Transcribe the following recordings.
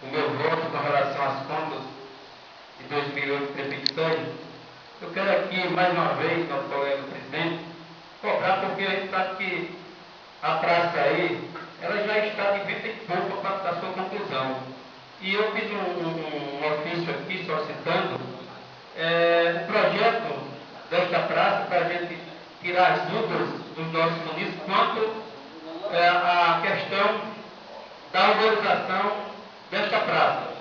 o meu voto com relação às contas de 2008 prefeitura. Eu quero aqui, mais uma vez, nosso colega presidente, cobrar, porque a gente sabe que a praça aí, ela já está de vento em pouco para a sua conclusão. E eu fiz um ofício aqui solicitando o projeto desta praça para a gente tirar as dúvidas dos nossos munícipes quanto à questão da organização desta praça.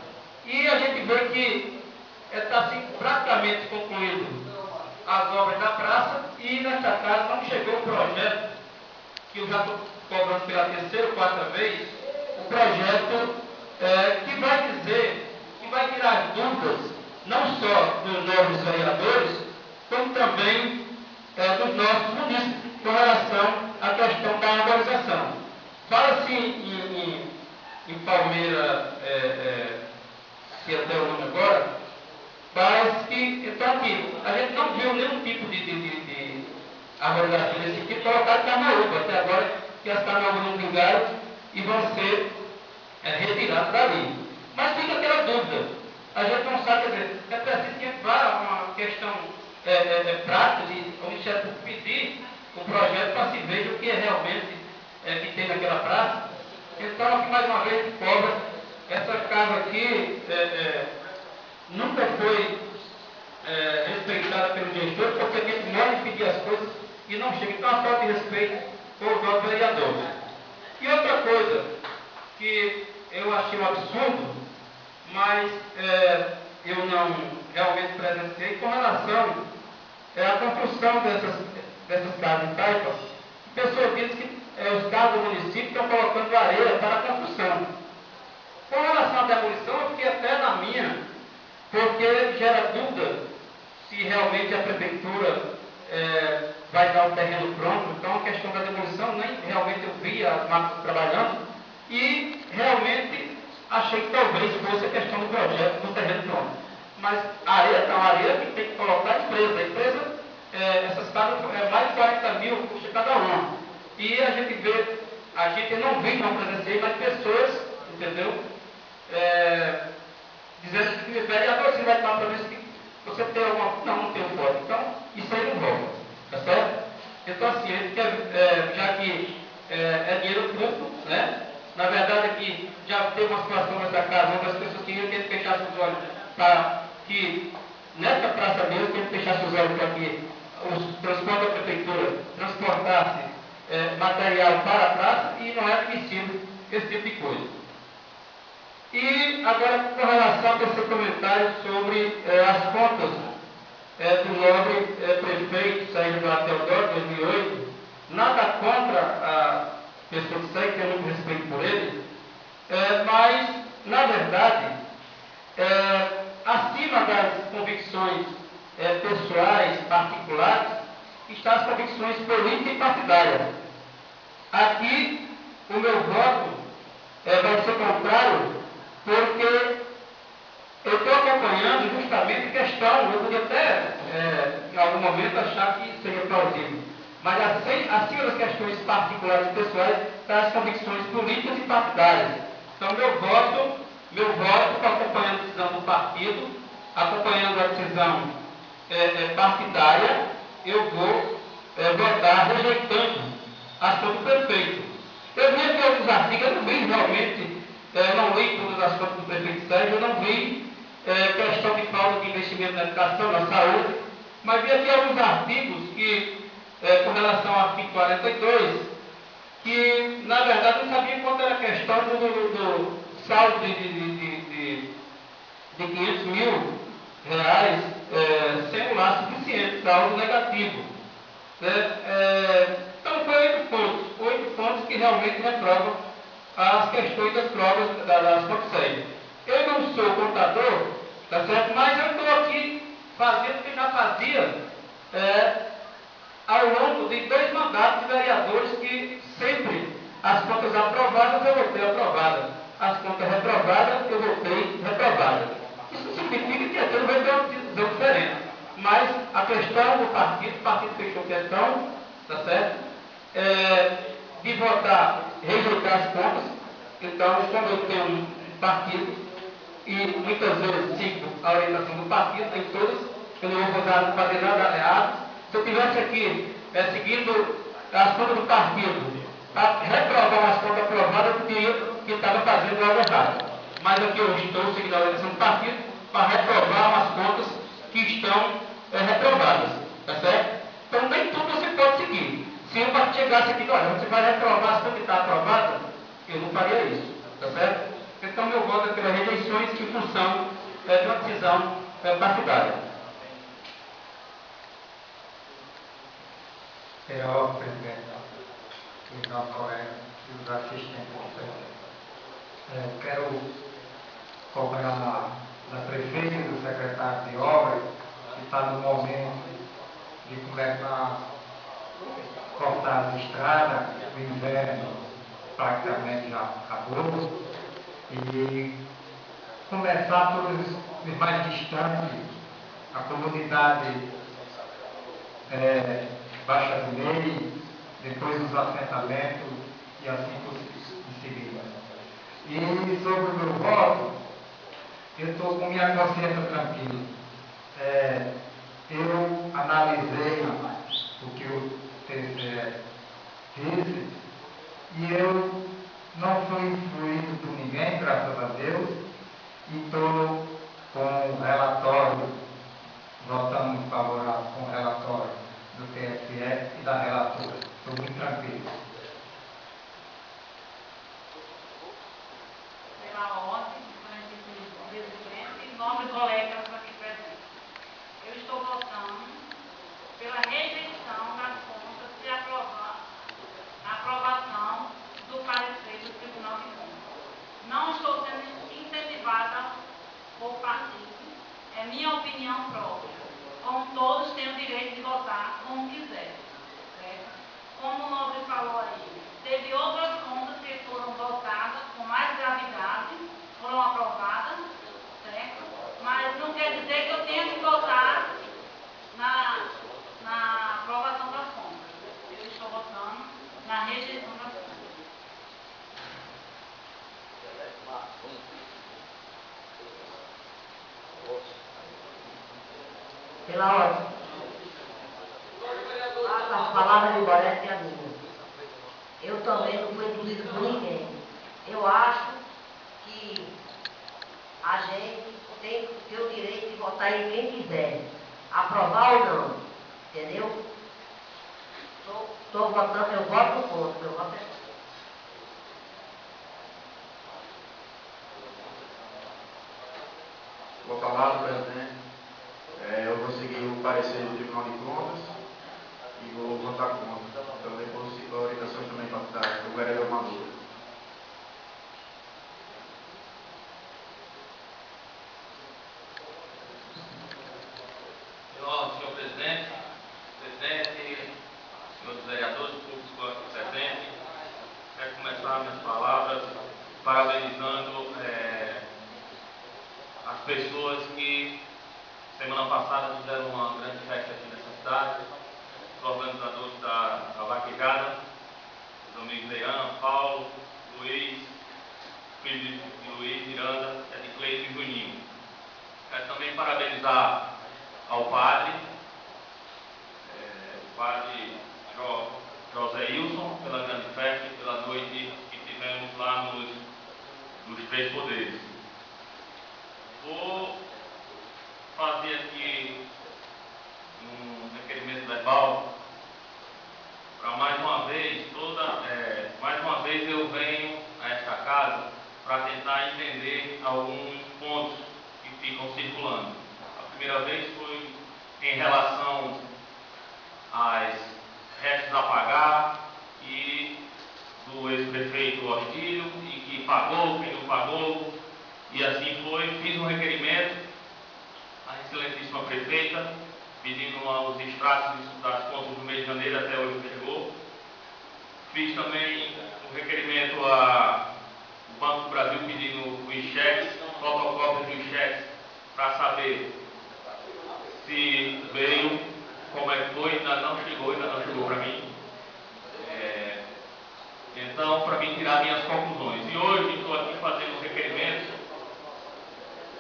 E a gente vê que está assim, praticamente concluído as obras da praça e nesta casa não chegou o projeto, que eu já estou cobrando pela terceira ou quarta vez, o projeto que vai dizer, que vai tirar as dúvidas, não só dos novos vereadores, como também dos nossos munícipes, com relação à questão da arborização. Fala-se em Palmeira, que até o nome agora, parece que, então aqui, a gente não viu nenhum tipo de arborização desse tipo colocado em Carnaúba, até agora que as Carnaúbas não vingaram e vão ser retiradas dali. Mas fica aquela dúvida, a gente não sabe, quer dizer, é preciso que vá uma questão prática de o Ministério Público pedir o projeto para se ver o que é realmente que tem naquela praça. Então, aqui mais uma vez, cobra, essa casa aqui nunca foi respeitada pelo gestor, porque a gente mora em pedir as coisas e não chega. Então, a falta de respeito por os nossos vereadores. E outra coisa que eu achei um absurdo, mas eu não realmente presenciei, com relação à construção dessas casas em taipas, a pessoa diz que os carros do município estão colocando areia para a construção. Com relação à demolição, eu fiquei até na minha, porque gera dúvida se realmente a prefeitura vai dar o terreno pronto. Então, a questão da demolição, nem realmente eu vi as máquinas trabalhando, e realmente achei que talvez fosse a questão do projeto do terreno pronto. Mas a areia não, a areia que tem que colocar a empresa. A empresa, essas casas, mais de 40 mil custa cada uma. E a gente vê, eu não vi, não presenciei, mas pessoas, entendeu? Dizendo que o vereador, você vai estar para ver se você tem alguma. Não tem foto. Então, isso aí não volta. Tá certo? Então, assim, ele quer, já que é dinheiro público, né? Na verdade, aqui já teve uma situação nessa casa onde as pessoas queriam que ele fechasse os olhos para que, nessa praça mesmo, que ele fechasse os olhos para que os transportes da prefeitura transportasse material para a praça e não é admissível esse tipo de coisa. E agora, com relação a esse comentário sobre as contas do nobre prefeito Sérgio Teodoro, 2008, nada contra a pessoa que sai, tenho muito respeito por ele, mas, na verdade, acima das convicções pessoais, particulares, estão as convicções políticas e partidárias. Aqui, o meu voto vai ser contrário, porque eu estou acompanhando justamente a questão, eu podia até, em algum momento, achar que seria plausível, mas acima das questões particulares e pessoais, estão as convicções políticas e partidárias. Então, meu voto está acompanhando a decisão do partido, acompanhando a decisão partidária, eu vou votar rejeitando a ação do prefeito. Eu vi aqui alguns artigos, eu não vi realmente, não li todas as contas do prefeito Sérgio, eu não vi questão de falta de investimento na educação, na saúde, mas vi aqui alguns artigos que, com relação ao artigo 42, que, na verdade, não sabia quanto era a questão do saldo de 500 mil reais sem o laço suficiente, saldo negativo. Então, foi 8 pontos que realmente reprovam as questões das provas das COPSEI. Eu não sou contador, tá certo? Mas eu estou aqui fazendo o que já fazia ao longo de 2 mandatos de vereadores, que sempre as contas aprovadas eu votei aprovada, as contas reprovadas eu votei reprovada. Isso significa que aquilo vai ter uma decisão diferente. Mas a questão do partido, o partido fechou questão, tá certo? De votar, rejeitar as contas. Então, como eu tenho partido, e muitas vezes sigo a orientação do partido, nem todas, eu não vou fazer nada aliado. Se eu estivesse aqui seguindo as contas do partido, para reprovar umas contas aprovadas, eu diria que estava fazendo algo errado. Mas aqui eu estou seguindo a orientação do partido para reprovar umas contas que estão reprovadas, tá certo? Então nem tudo você pode seguir. Se o partido chegasse aqui, olha, você vai reprovar as contas que está aprovada, eu não faria isso, tá certo? Então meu voto é pelas rejeições em função de uma decisão partidária. Senhor presidente, os nossos colegas e os assistentes, quero cobrar da prefeita e do secretário de obras, que está no momento de começar a cortar as estradas, o inverno praticamente já acabou, e começar por os mais distantes, a comunidade Baixa do Meio, depois os assentamentos e assim em seguida. E sobre o meu voto, eu estou com minha consciência tranquila. Eu analisei o que o TCE disse e eu não fui influído por ninguém, graças a Deus, e estou com o relatório, votando favorável com o relatório do TSE e da relatora. Estou muito tranquilo. Pela ordem, presidente, e nobre colegas aqui presentes. Eu estou votando pela rejeição das contas e a aprovação do parecer do Tribunal de Contas. Não estou sendo incentivada por partido, é minha opinião própria. Como todos têm o direito de votar como quiser. Certo? Como o nobre falou aí, teve outras contas que foram votadas com mais gravidade, foram aprovadas, certo? Mas não quer dizer que eu tenha que votar na aprovação das contas. Eu estou votando na rejeição das contas. Pela ordem. As palavras de Gorete é a minha. Eu também não fui induzido por ninguém. Eu acho que a gente tem que ter o direito de votar em quem quiser. Aprovar ou não. Entendeu? Estou votando, eu voto contra. Meu voto é contra. Boa palavra, presidente. Eu vou seguir o parecer do Tribunal de Contas e vou votar contra. Também vou seguir a orientação também partidária do vereador Maduro. Senhor presidente, senhores vereadores, públicos aqui presentes, quero começar minhas palavras parabenizando as pessoas que semana passada fizeram uma grande festa aqui nessa cidade, os organizadores da vaquejada, os amigos Leão, Paulo, Luiz, filho de Luiz, Miranda, de Cleito e Juninho. Quero também parabenizar ao padre, o padre José Wilson, pela grande festa e pela noite que tivemos lá nos Três Poderes. Vou fazer aqui um requerimento verbal para mais uma vez eu venho a esta casa para tentar entender alguns pontos que ficam circulando. A primeira vez foi em relação às restos a pagar e do ex-prefeito Ostílio, e que pagou, quem não pagou, e assim foi. Fiz um requerimento à excelentíssima prefeita, pedindo os extratos das contas do mês de janeiro, até hoje não chegou. Fiz também um requerimento ao Banco do Brasil pedindo os cheques, fotocópias dos cheques, para saber se veio, como é que foi, ainda não chegou para mim. Então, para mim tirar minhas conclusões. E hoje estou aqui fazendo um requerimento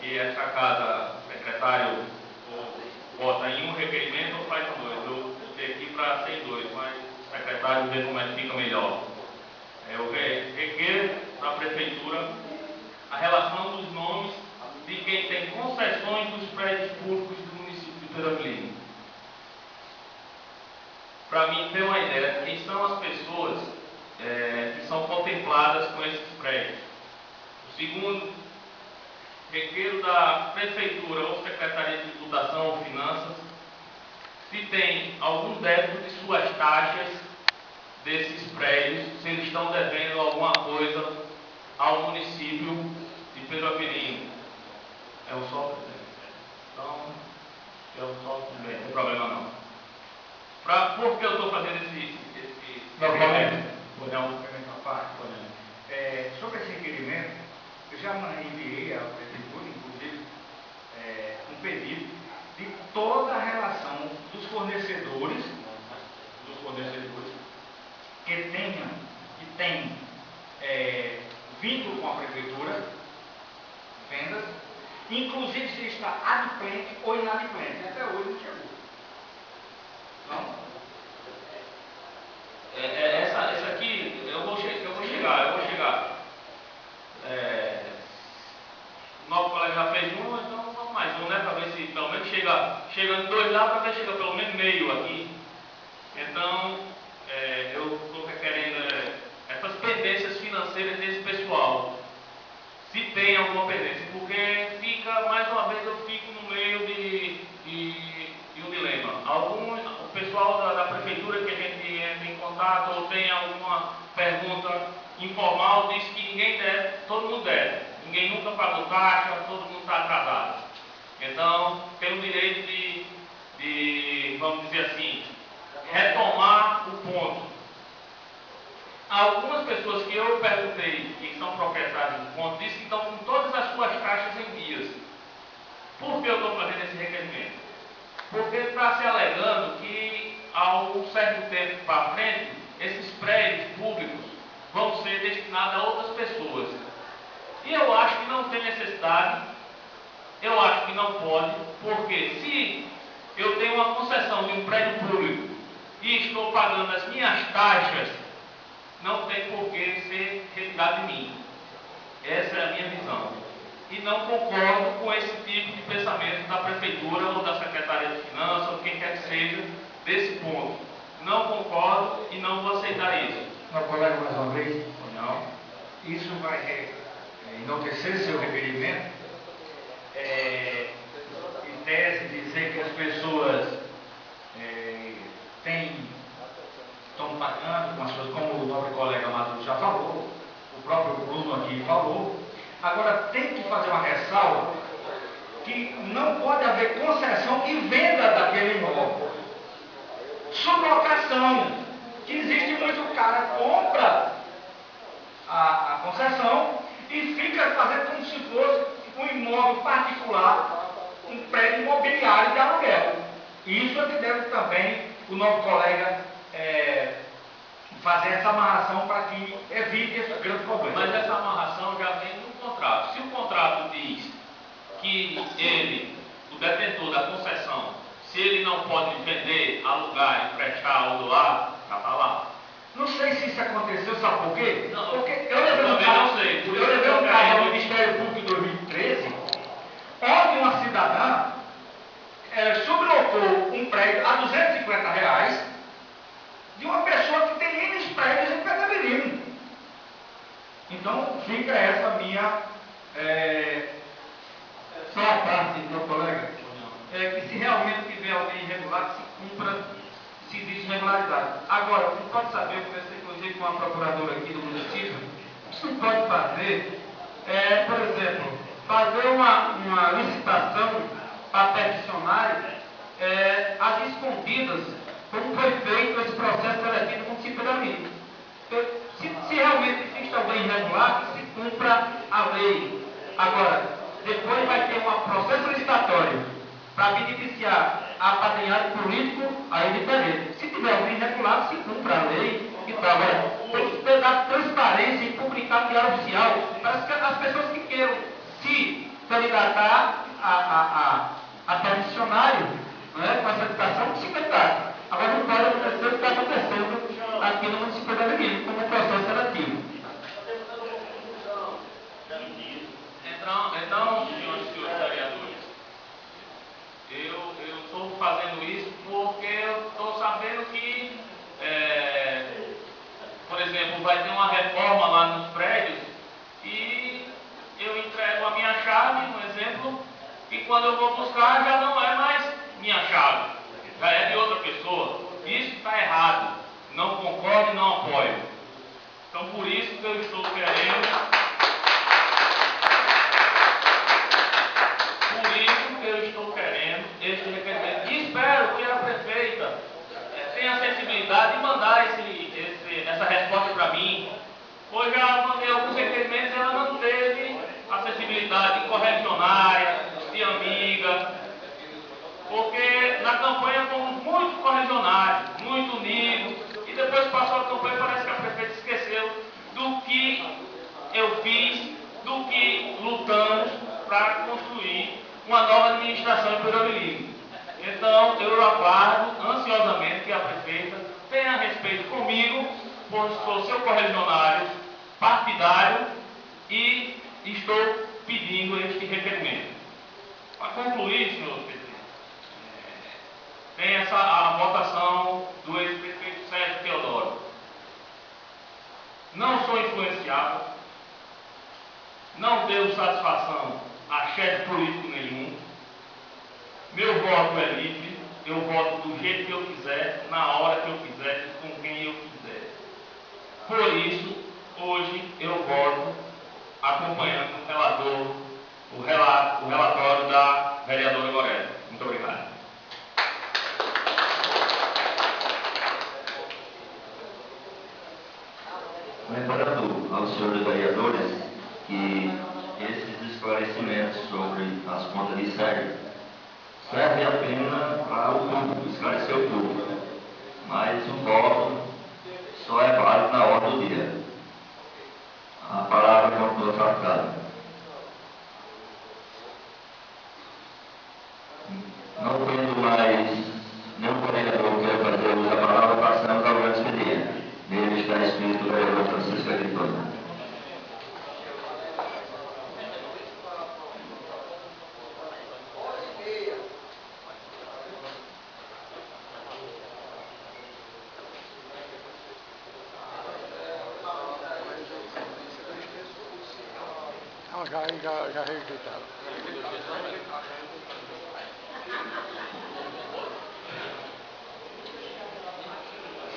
que essa casa, o secretário, bota em um requerimento ou faz em dois. Eu botei aqui para ser em dois, mas o secretário vê como é que fica melhor. Eu requer da prefeitura a relação dos nomes de quem tem concessões dos prédios públicos do município de Perambulim. Para mim ter uma ideia, quem são as pessoas que são contempladas com esses prédios. O segundo, requeiro da prefeitura ou secretaria de tributação ou finanças se tem algum débito de suas taxas desses prédios, se eles estão devendo alguma coisa ao município de Pedro Avelino. É o só, então, é o só também, não tem problema não. Por que eu estou fazendo esse requerimento? Sobre esse requerimento, eu já enviei à prefeitura, inclusive, um pedido de toda a relação dos fornecedores que tem vínculo com a prefeitura, vendas, inclusive se está adimplente ou inadimplente. Até hoje não chegou. Então, essa aqui, eu vou chegar. O nosso colega já fez um, então vamos mais um, né? Para ver se pelo menos chega dois lá, para ver se chega pelo menos meio aqui. Então, eu estou requerendo essas pendências financeiras desse pessoal. Se tem alguma pendência, porque mais uma vez eu fico no meio de um dilema. O pessoal da prefeitura que a gente entra em contato ou tem alguma pergunta informal diz que ninguém deve, todo mundo deve. Ninguém nunca pagou taxa, todo mundo está atrasado. Então, tem o direito de, vamos dizer assim, retomar o ponto. Algumas pessoas que eu perguntei, que são proprietários do ponto, dizem que estão com todas as suas taxas em dias. Por que eu estou fazendo esse requerimento? Porque está se alegando que, há um certo tempo para frente, esses prédios públicos vão ser destinados a outras pessoas. E eu acho que não tem necessidade, eu acho que não pode, porque se eu tenho uma concessão de um prédio público e estou pagando as minhas taxas, não tem por que ser retirado de mim. Essa é a minha visão. E não concordo com esse tipo de pensamento da prefeitura ou da secretaria de finanças ou quem quer que seja desse ponto. Não concordo e não vou aceitar isso. meu colega, mais uma vez, Não. isso vai enaltecer seu requerimento, em tese, dizer que as pessoas estão pagando com as suas, como o nobre colega Maduro já falou, o próprio Bruno aqui falou. Agora, tem que fazer uma ressalva que não pode haver concessão e venda daquele imóvel. Sublocação, que existe muito, o cara compra a concessão e fica fazendo como se fosse um imóvel particular, um prédio imobiliário de aluguel. Isso é que deve também o nosso colega fazer essa amarração para que evite esse grande problema. Mas essa amarração já vem no contrato. Se o contrato diz que ele, o detentor da concessão, se ele não pode vender, alugar, emprestar ou doar, já está lá. Não sei se isso aconteceu, sabe por quê? Não, porque eu levei um também caso, não sei, por eu isso levei eu um quero caso ao ir. Ministério Público em 2013, onde uma cidadã sublocou um prédio a R$250 de uma pessoa que tem N prédios em Petrolina. Então fica essa minha Só a parte, meu colega, que se realmente tiver alguém irregular, que se cumpra, se existe irregularidade. Agora, você pode saber, eu conversei inclusive com a procuradora aqui do município, o que se pode fazer por exemplo, fazer uma licitação para peticionário às escondidas, como foi feito esse processo seletivo no município da Mídia. Se realmente existe alguém irregular, que se cumpra a lei. Agora, depois vai ter um processo licitatório para beneficiar apadrinhado político, aí é diferente. Se tiver alguém irregular, se cumpra a lei e tal. Agora, tem que dar transparência e publicar no diário oficial para as pessoas que queiram se candidatar a peticionário, não é? Com essa educação de 50. Agora não pode acontecer o que está acontecendo aqui no município de Alegria, como um processo seletivo. Então, senhores vereadores, eu estou fazendo isso porque eu estou sabendo que, por exemplo, vai ter uma reforma lá nos prédios e eu entrego a minha chave, um exemplo, e quando eu vou buscar já não é mais minha chave, já é de outra pessoa. Isso está errado, não concordo e não apoio. Então, por isso que eu estou querendo... este requerimento. E espero que a prefeita tenha a sensibilidade de mandar essa resposta para mim, pois já mandei alguns requerimentos e ela não teve acessibilidade de correligionária, de amiga, porque na campanha fomos muito correligionários, muito unidos, e depois passou a campanha e parece que a prefeita esqueceu do que eu fiz, do que lutamos para construir uma nova administração em Perovilinho. Então, eu aguardo ansiosamente que a prefeita tenha respeito comigo, pois sou seu correligionário partidário e estou pedindo este requerimento. Para concluir, senhor presidente, tem a votação do ex-prefeito Sérgio Teodoro. Não sou influenciável, não devo satisfação a chefe político nenhum. Meu voto é livre, eu voto do jeito que eu quiser, na hora que eu quiser, com quem eu quiser. Por isso, hoje eu voto acompanhando o relatório da vereadora Gorete. Muito obrigado. Lembrando aos senhores vereadores que esses esclarecimentos sobre as contas de série servem apenas para o público, esclarecer o público, mas o voto só é válido na hora do dia. A palavra continua tratada. Não tendo mais nenhum vereador que quer fazer uso da palavra, passamos ao grande expediente. Nele está escrito o vereador Francisco Agricola. Já rejeitaram.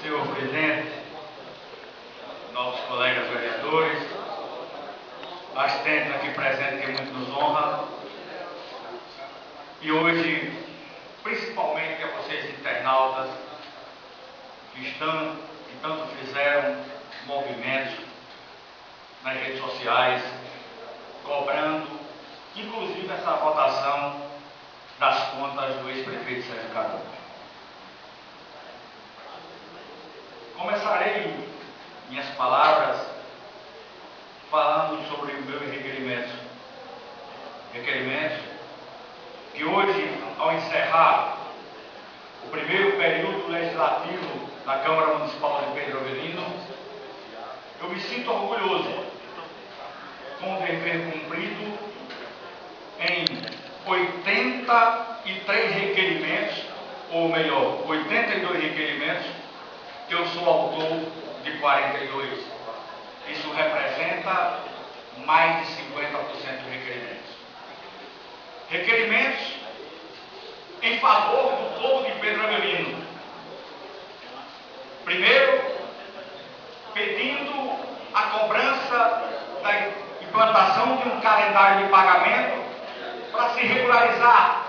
Senhor presidente, novos colegas vereadores, assistentes aqui presentes que muito nos honra, e hoje, principalmente a vocês internautas que tanto fizeram movimentos nas redes sociais, cobrando, inclusive, essa votação das contas do ex-prefeito Sérgio Cardoso. Começarei minhas palavras falando sobre o meu requerimento. Requerimento que hoje, ao encerrar o primeiro período legislativo da Câmara Municipal de Pedro Avelino, eu me sinto orgulhoso com o dever cumprido em 83 requerimentos, ou melhor, 82 requerimentos, que eu sou autor de 42. Isso representa mais de 50% dos requerimentos. Requerimentos em favor do povo de Pedro Avelino. Primeiro, pedindo a cobrança da implantação de um calendário de pagamento para se regularizar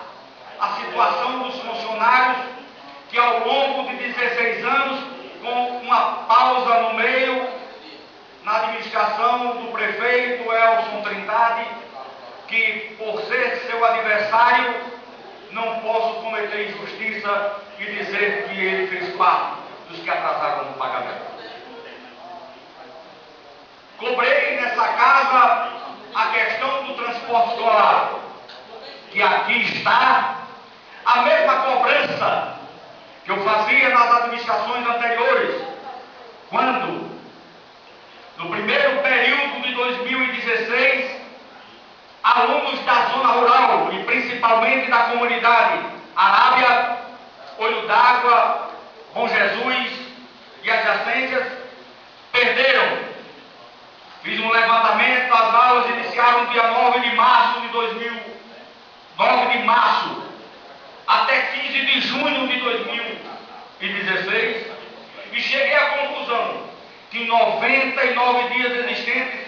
a situação dos funcionários que ao longo de 16 anos, com uma pausa no meio, na administração do prefeito Elson Trindade, que por ser seu adversário, não posso cometer injustiça e dizer que ele fez parte dos que atrasaram no pagamento. Cobrei nessa casa a questão questão do transporte escolar, que aqui está a mesma cobrança que eu fazia nas administrações anteriores, quando, no primeiro período de 2016, alunos da zona rural e principalmente da comunidade Arábia, Olho d'Água, Bom Jesus e adjacências perderam. Fiz um levantamento, as aulas iniciaram dia 9 de março de 9 de março até 15 de junho de 2016 e cheguei à conclusão que em 99 dias existentes,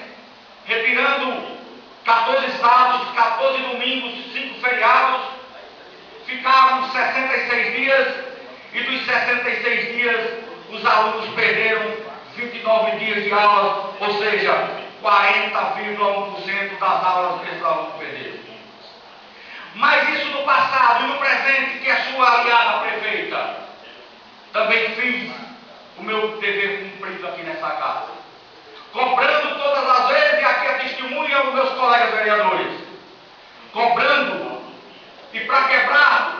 retirando 14 sábados, 14 domingos, 5 feriados, ficavam 66 dias e dos 66 dias os alunos perderam 29 dias de aula, ou seja, 40,1% das aulas que esses alunos perderam. Mas isso no passado e no presente, que é sua aliada prefeita, também fiz o meu dever cumprido aqui nessa casa, cobrando todas as vezes, e aqui a testemunha dos meus colegas vereadores, cobrando, e para quebrar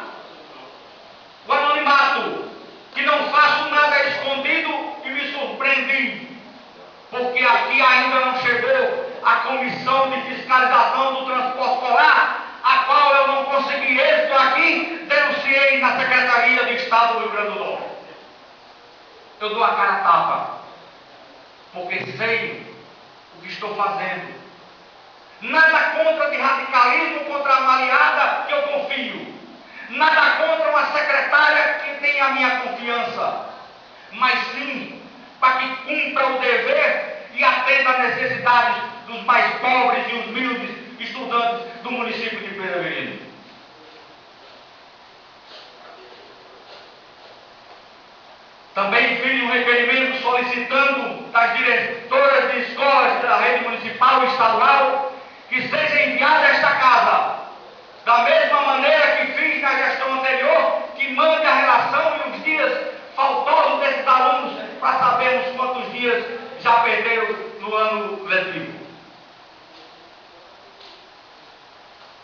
o anonimato, que não faço nada escondido, e me surpreendi, porque aqui ainda não chegou a comissão de fiscalização do transporte escolar, a qual eu não consegui êxito aqui, denunciei na Secretaria de Estado do Rio Grande do Norte. Eu dou a cara a tapa, porque sei o que estou fazendo. Nada contra de radicalismo contra a Mariada, que eu confio. Nada contra uma secretária que tem a minha confiança. Mas sim, para que cumpra o dever e atenda às necessidades dos mais pobres e humildes estudantes do município de Pedro Avelino. Também fiz um requerimento solicitando das diretoras de escolas da rede municipal e estadual que seja enviada a esta casa, da mesma maneira que fiz na gestão anterior, que mande a relação e os dias faltosos desses alunos para sabermos quantos dias já perderam no ano letivo.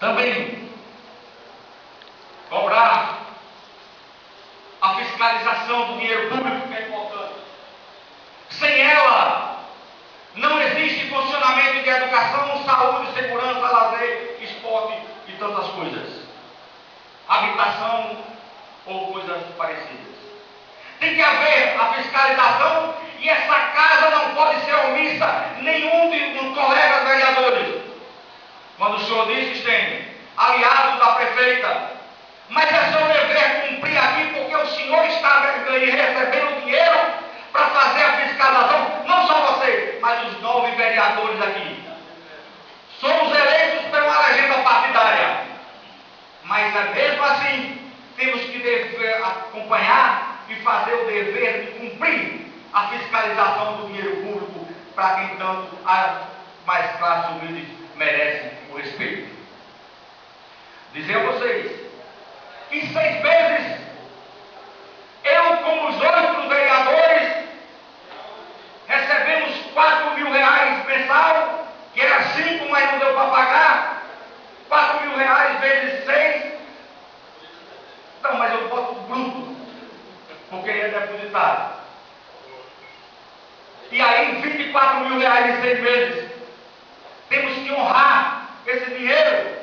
Também cobrar a fiscalização do dinheiro público, que é importante. Sem ela, não existe funcionamento de educação, saúde, segurança, lazer, esporte e tantas coisas. Habitação ou coisas parecidas. Tem que haver a fiscalização e essa casa não pode ser omissa, nenhum dos colegas vereadores. Quando o senhor disse, tem aliados da prefeita, mas é seu dever cumprir aqui, porque o senhor está recebendo dinheiro para fazer a fiscalização, não só você, mas os 9 vereadores aqui. Somos eleitos por uma legenda partidária, mas mesmo assim temos que acompanhar e fazer o dever de cumprir a fiscalização do dinheiro público, para que então as mais classes humildes merecem o respeito. Dizer a vocês, em 6 meses, eu com os outros vereadores recebemos R$4.000 mensal, que era 5, mas não deu para pagar. R$4.000 vezes 6. Não, mas eu boto bruto, porque ele é depositado. E aí, R$24.000 em 6 meses. Temos que honrar esse dinheiro.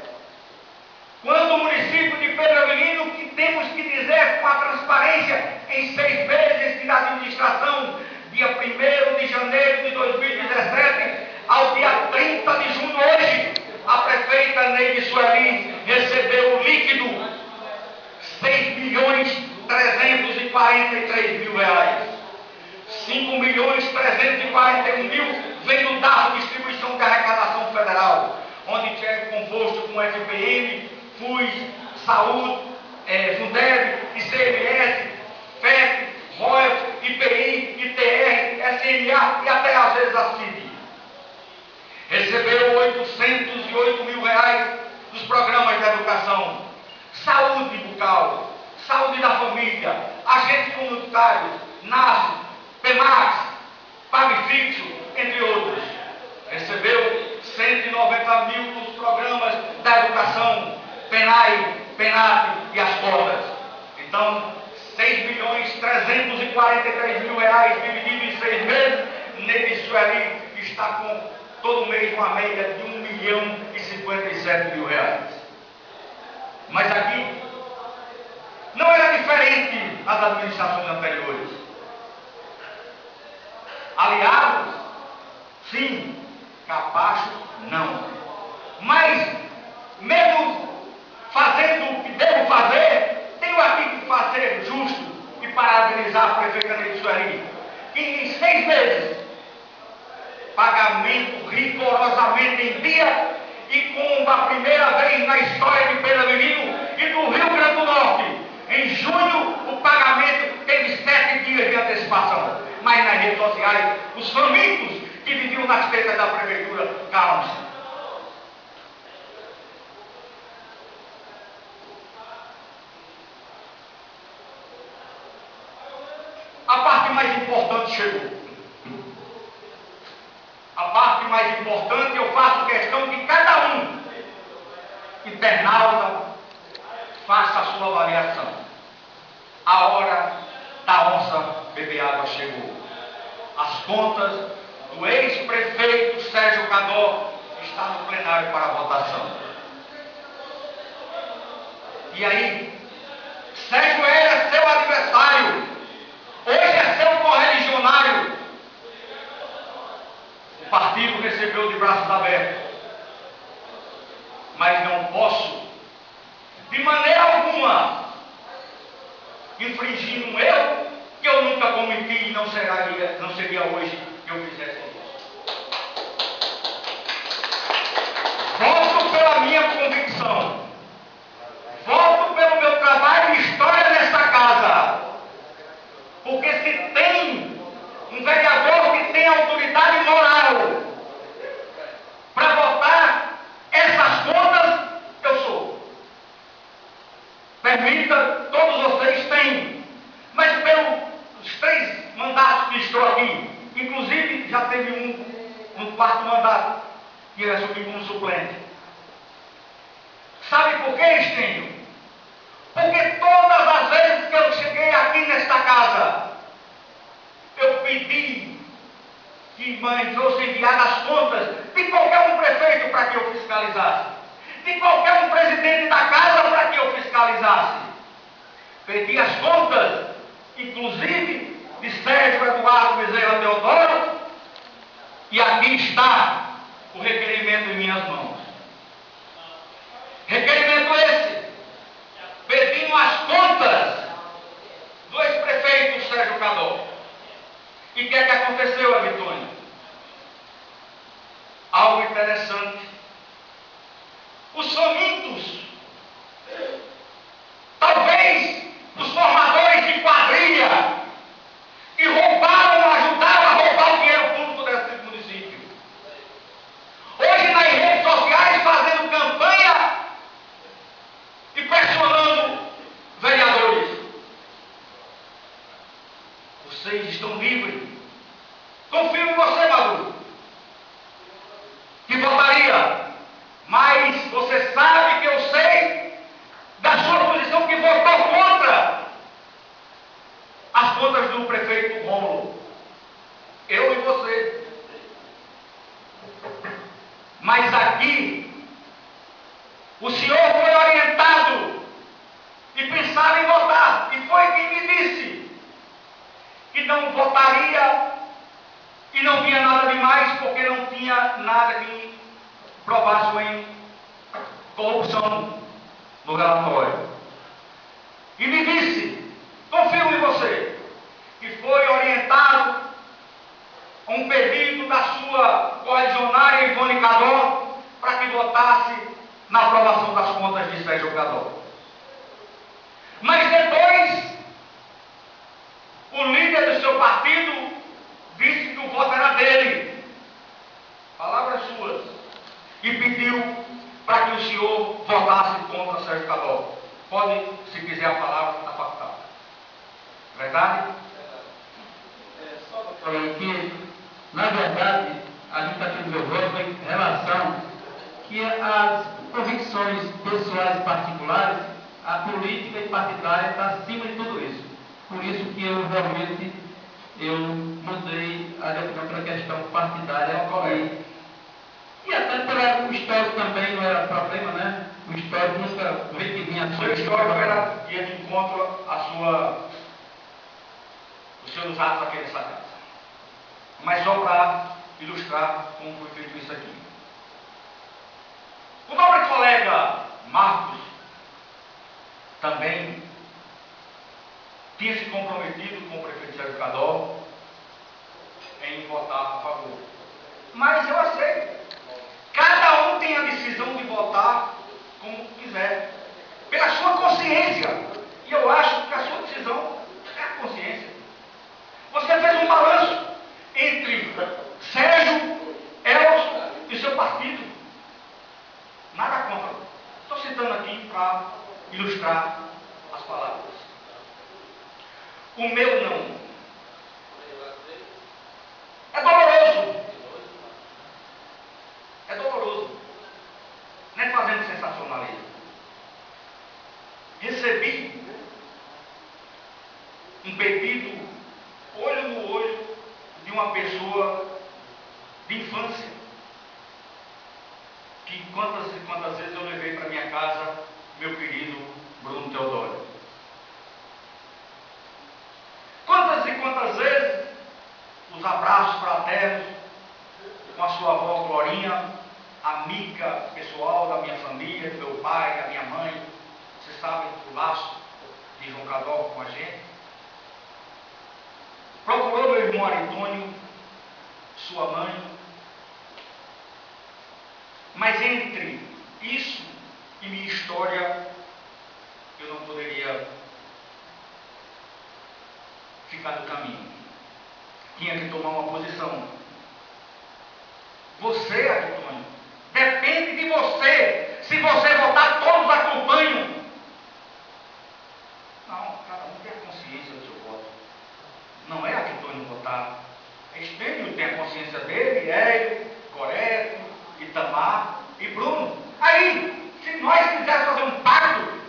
Quando o município de Pedro Avelino, que temos que dizer com a transparência, em 6 meses de administração, dia 1º de janeiro de 2017, ao dia 30 de junho hoje, a prefeita Neide Sueli recebeu o líquido R$6.343.000. R$5.341.000 vem do DARF, Distribuição de Arrecadação Federal, onde é composto com FPM, FUS, Saúde, Fundeb, ICMS, FEP, ROEF, IPI, ITR, SMA e até às vezes a CID. Recebeu R$808.000 dos programas de educação, saúde bucal, saúde da família, agentes comunitários, NASO, PEMAX, PAG fixo, entre outros. Recebeu R$190.200 da educação, PENAT e as cotas. Então, R$6.343.000 dividido em 6 meses, Neide Sueli está com todo mês uma média de R$1.057.000. Mas aqui não era diferente das administrações anteriores. Aliados, sim. Capacho, não. Mas, mesmo fazendo o que devo fazer, tenho aqui que fazer justo e parabenizar a prefeita Neide Sueli, que em 6 meses, pagamento rigorosamente em dia e como a primeira vez na história de Pedro Menino e do Rio Grande do Norte, em junho o pagamento teve 7 dias de antecipação. Mas nas redes sociais, os famintos que viviam nas tetas da prefeitura, calam-se. A parte mais importante chegou. A parte mais importante, eu faço questão que cada um, internauta, faça a sua avaliação. A hora da onça beber água chegou. As contas do ex-prefeito Sérgio Cadó está no plenário para votação. E aí, Sérgio era seu adversário, hoje é seu correligionário. O partido recebeu de braços abertos. Mas não posso, de maneira alguma, infringir um erro que eu nunca cometi e não seria hoje que eu fizesse isso. Voto pela minha convicção, voto pelo meu trabalho e história nesta casa, porque se tem um vereador que tem autoridade moral para votar essas contas, eu sou. Permita, todos vocês têm, mas pelos 3 mandatos que estou aqui, inclusive já teve um no 4º mandato, que ia assumir como suplente. Sabe por que, Estênio? Porque todas as vezes que eu cheguei aqui nesta casa, eu pedi que fossem enviadas as contas de qualquer um prefeito para que eu fiscalizasse, de qualquer um presidente da casa para que eu fiscalizasse. Pedi as contas, inclusive, de Sérgio Eduardo Bezerra Teodoro, e aqui está o requerimento em minhas mãos. Requerimento esse, pedindo as contas do ex-prefeito Sérgio Cadó. E o que é que aconteceu, Avitônio? Algo interessante. Os famintos, talvez os formadores de quadrilha, que roubaram, ajudaram a roubar o dinheiro público desse município, hoje nas redes sociais fazendo campanha e pressionando vereadores. Vocês estão livres. Confio em você, Maduro, que votaria, mas você sabe que eu sei da sua posição, que votou contra as contas do prefeito Rômulo. Eu e você. Mas aqui, o senhor foi orientado e pensava em votar, e foi quem me disse que não votaria e não tinha nada demais, porque não tinha nada que provasse em corrupção no relatório. E me disse, confio em você, que foi orientado a um pedido da sua correligionária Ivone Cadó para que votasse na aprovação das contas de Sérgio Cadó. Mas depois, o líder do seu partido disse que o voto era dele, palavras suas, e pediu para que o senhor votasse contra Sérgio Cadó. Pode, se quiser a palavra, está facultada. Verdade? Só falando que, na verdade, a justificativa do meu voto foi em relação que as convicções pessoais e particulares, a política e partidária está acima de tudo isso. Por isso que eu realmente mudei a opinião para a questão partidária. E até pelo histórico também não era problema, né? O histórico nunca veio que vinha. O seu histórico ia de encontro os seus atos aqui nessa casa. Mas só para ilustrar como foi feito isso aqui. O nobre colega Marcos também tinha se comprometido com o prefeito Sérgio Cadó em votar a favor. Mas eu aceito. Cada um tem a decisão de votar como quiser, pela sua consciência. E eu acho que a sua decisão é a consciência. Você fez um balanço entre Sérgio, Elcio e seu partido. Nada contra. Estou citando aqui para ilustrar as palavras. O meu não. É doloroso. É doloroso. Não é fazendo sensacionalismo. Recebi um pedido olho no olho de uma pessoa de infância, que quantas e quantas vezes eu levei para minha casa meu querido Bruno Teodoro. Quantas e quantas vezes os abraços fraternos com a sua avó Glorinha, amiga pessoal da minha família, do meu pai, da minha mãe. Vocês sabem o laço de João Cadó com a gente. Procurou meu irmão Aritônio, sua mãe. Mas entre isso e minha história, eu não poderia ficar no caminho. Tinha que tomar uma posição. Você, Aritônio, depende de você. Se você votar, todos acompanham. Não, cada um tem a consciência do seu voto. Não é Aritônio votar. Estênio tem a consciência dele, Hélio, Coreto, Itamar e Bruno. Aí, se nós quiséssemos fazer um pacto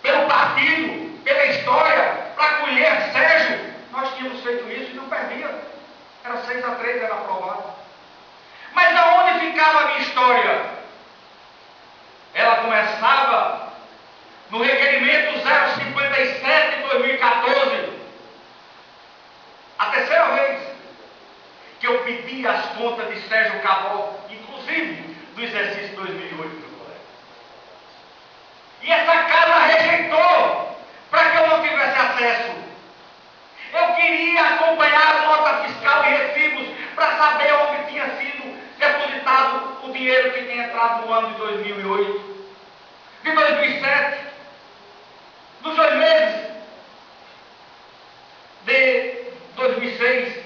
pelo partido, pela história, para colher Sérgio, nós tínhamos feito isso e não perdia. Era 6-3, era aprovado. Mas aonde ficava a minha história? Ela começava no requerimento 057 de 2014. A terceira vez que eu pedi as contas de Sérgio Cadó, inclusive do exercício 2008, meu colega. E essa casa rejeitou para que eu não tivesse acesso. Eu queria acompanhar a nota fiscal e recibos para saber onde tinha sido depositado o dinheiro que tinha entrado no ano de 2008, de 2007, dos 2 meses de 2006,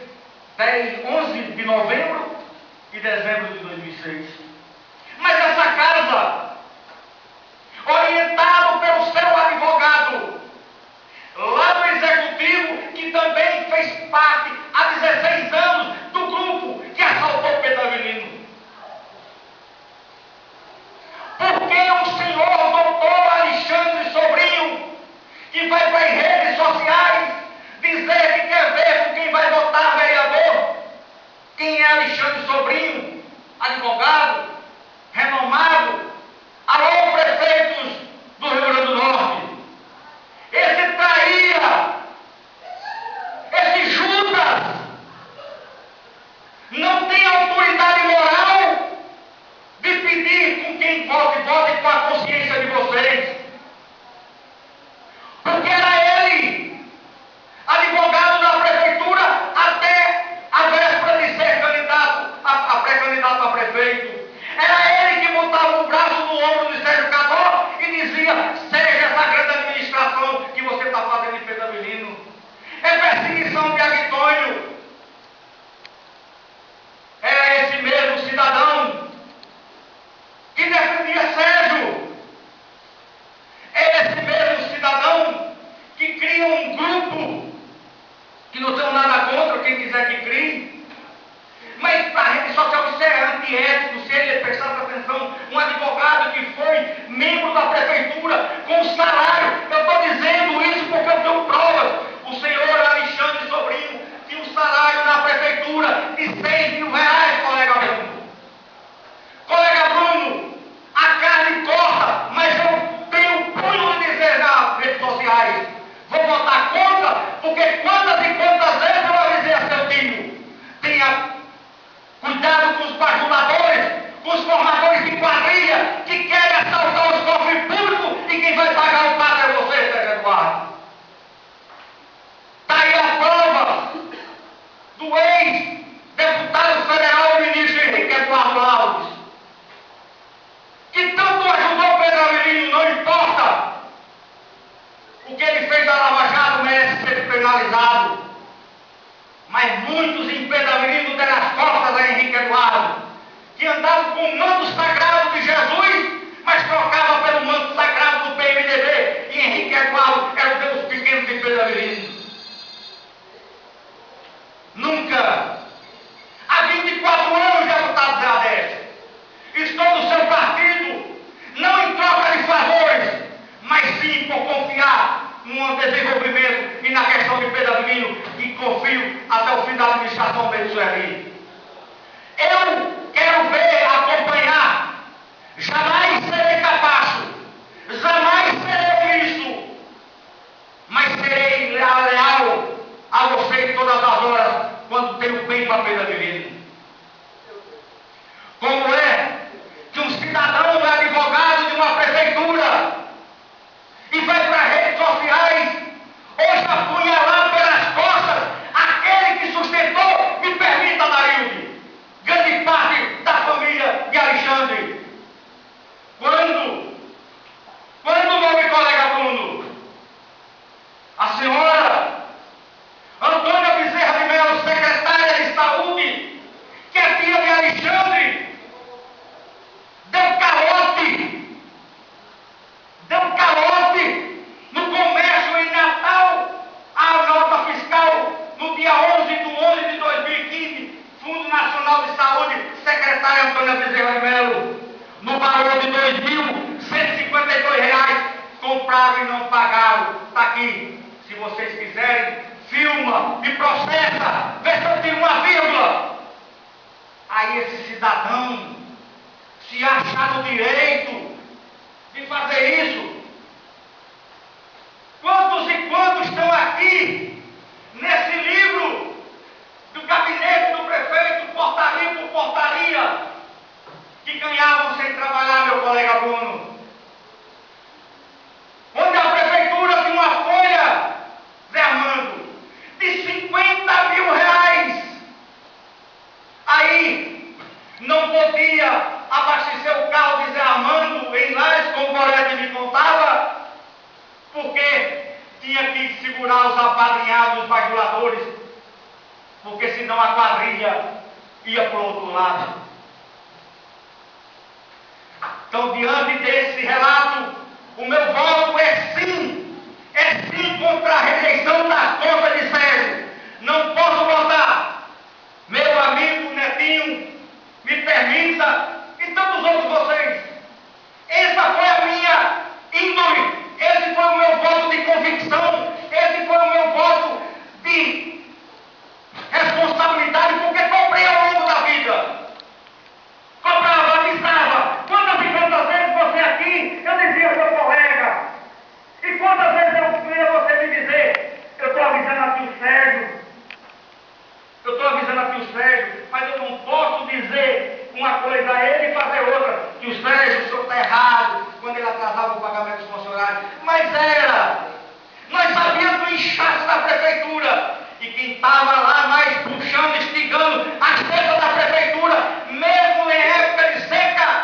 11 de novembro e dezembro de 2006. Mas essa casa, orientado pelo seu advogado, lá no executivo, que também fez parte há 16 anos do grupo que assaltou Pedro Avelino. Porque o senhor doutor Alexandre Sobrinho, que vai para as redes sociais dizer que quer ver com quem vai votar vereador, quem é Alexandre Sobrinho, advogado, renomado, alô prefeitos do Rio Grande do Norte, esse traíra, esse Judas, não tem autoridade moral de pedir com quem vote com a consciência de vocês. Porque era ele, advogado da prefeitura, até a véspera de ser candidato a pré-candidato a prefeito. Era ele que botava o braço com o manto sagrado de Jesus, mas trocava pelo manto sagrado do PMDB, e Henrique Eduardo era o Deus pequeno de Pedro Avelino. Nunca. Há 24 anos, deputado Zé Adécio, estou no seu partido, não em troca de favores, mas sim por confiar no desenvolvimento e na questão de Pedro Avelino, e confio até o fim da administração dele, Sueli. Eu quero ver, acompanhar, jamais serei capaz, jamais serei isso, mas serei leal a você em todas as horas, quando tenho bem para Pedro Avelino. Como é que um cidadão é advogado de uma prefeitura e vai para as redes sociais hoje apunhalar pelas costas aquele que sustentou, me permita, Darilde, grande parte da família de Alexandre? Quando, meu colega Bruno, a senhora Antônia Bezerra de Melo, secretária de saúde, que é filha de Alexandre, deu calote no comércio em Natal, a nota fiscal no dia 11/11 de 2015, Fundo Nacional de Saúde, secretária Antônia Bezerra de Melo, no valor de R$ 2.152, compraram e não pagaram. Está aqui, se vocês quiserem, filma, me processa, vê se eu tiro uma vírgula. Aí esse cidadão se acha no direito de fazer isso. Quantos e quantos estão aqui nesse livro do gabinete do prefeito, portaria por portaria, que ganhavam sem trabalhar, meu colega Bruno? Onde a prefeitura tinha uma folha, Zé Armando, de 50 mil reais. Aí não podia abastecer o carro de Zé Armando em Lares, como o Gorete me contava, porque tinha que segurar os apadrinhados, os bajuladores, porque senão a quadrilha ia para o outro lado. Então, diante desse relato, o meu voto é sim contra a rejeição da conta de Sérgio. Não posso votar. Meu amigo Netinho, me permita, e todos outros vocês, essa foi a minha índole, esse foi o meu voto de convicção, esse foi o meu voto de responsabilidade, porque comprei ao longo da vida. Comprava, avisava. Quantas e quantas vezes você aqui, eu dizia ao meu colega, e quantas vezes eu queria você me dizer, eu estou avisando aqui o Sérgio, mas eu não posso dizer uma coisa a ele e fazer outra, que o Sérgio, o senhor está errado, quando ele atrasava o pagamento dos funcionários. Mas era, nós sabíamos do inchaço da prefeitura, e quem estava lá mais puxando, instigando as terras da prefeitura, mesmo em época de seca,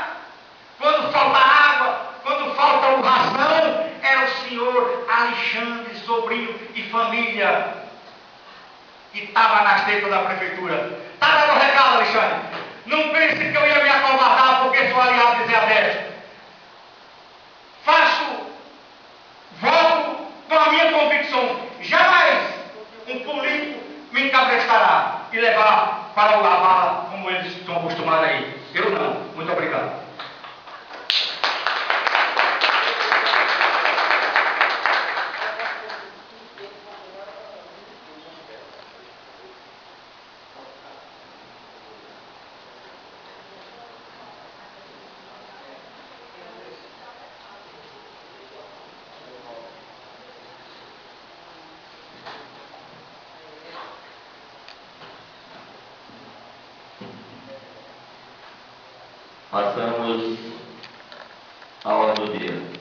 quando falta água, quando falta o ração, era o senhor Alexandre, sobrinho e família, que estava nas tetas da prefeitura. Está dando o recado, Alexandre. Não pense que eu ia me acovardar porque sou aliado de Zé Adécio. Voto com a minha convicção. Jamais um político me encabrestará e levar para o lavá como eles estão acostumados aí. Eu não. Muito obrigado. Passamos à ordem do dia.